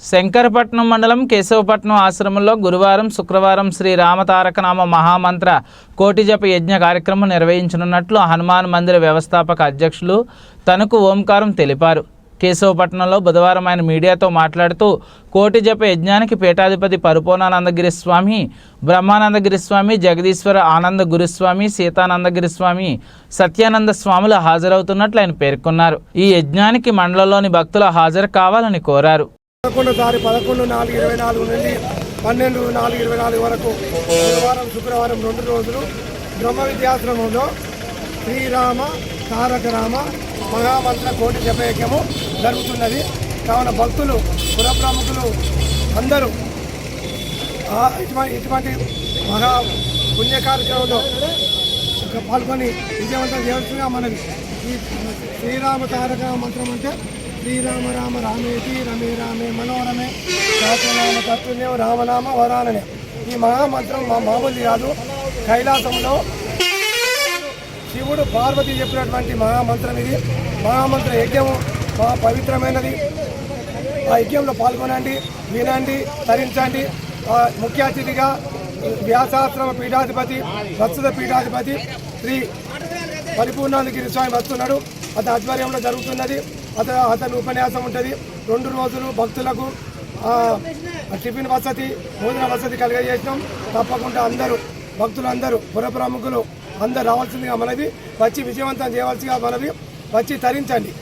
శంకరపట్నం మండలం కేశవపట్నం ఆశ్రమంలో గురువారం శుక్రవారం శ్రీ రామతారకనామ మహామంత్ర కోటిజప యజ్ఞ కార్యక్రమం నిర్వహించనున్నట్లు హనుమాన్ మందిర వ్యవస్థాపక అధ్యక్షులు తనకు ఓంకారం తెలిపారు. కేశవపట్నంలో బుధవారం ఆయన మీడియాతో మాట్లాడుతూ కోటిజప యజ్ఞానికి పీఠాధిపతి పరిపూర్ణానందగిరి స్వామి, బ్రహ్మానందగిరి స్వామి, జగదీశ్వర ఆనంద గురుస్వామి, సీతానందగిరి స్వామి, సత్యానంద స్వాములు హాజరవుతున్నట్లు ఆయన పేర్కొన్నారు. ఈ యజ్ఞానికి మండలంలోని భక్తులు హాజరు కావాలని కోరారు. 11/4/24 నుండి 12/4/24 వరకు బుధవారం శుక్రవారం 2 రోజులు బ్రహ్మ విద్యాశ్రమంలో శ్రీరామ తారక రామ మహామంత్ర కోటి జపయజ్ఞము జరుగుతున్నది. కావున భక్తులు పురప్రముఖులు అందరూ ఇటువంటి మహా పుణ్య కార్యక్రమంలో పాల్గొని విజయవంతం చేయవలసిందిగా మనవి. ఈ శ్రీరామ తారక మంత్రం అంటే శ్రీరామ రామ రామేతి రమే రామే మనోరమే సహస్రనామ తత్వన్యం రామనామ వరాననే. ఈ మహామంత్రం మామూలు కాదు. కైలాసంలో శివుడు పార్వతి చెప్పినటువంటి మహామంత్రం ఇది. మహామంత్ర యజ్ఞము మహా పవిత్రమైనది. ఆ యజ్ఞంలో పాల్గొనండి, వినండి, తరించండి. ముఖ్య అతిథిగా వ్యాసాశ్రమ పీఠాధిపతి, వత్సద పీఠాధిపతి శ్రీ పరిపూర్ణానందగిరి స్వామి వస్తున్నాడు. అతని ఆధ్వర్యంలో జరుగుతున్నది. అతని ఉపన్యాసం ఉంటుంది. 2 రోజులు భక్తులకు టిఫిన్ వసతి, భోజన వసతి కలిగజేసినాం. తప్పకుండా అందరూ భక్తులందరూ పుర ప్రముఖులు అందరూ రావాల్సిందిగా మనవి. వచ్చి విజయవంతం చేయవలసిగా మనవి. వచ్చి తరించండి.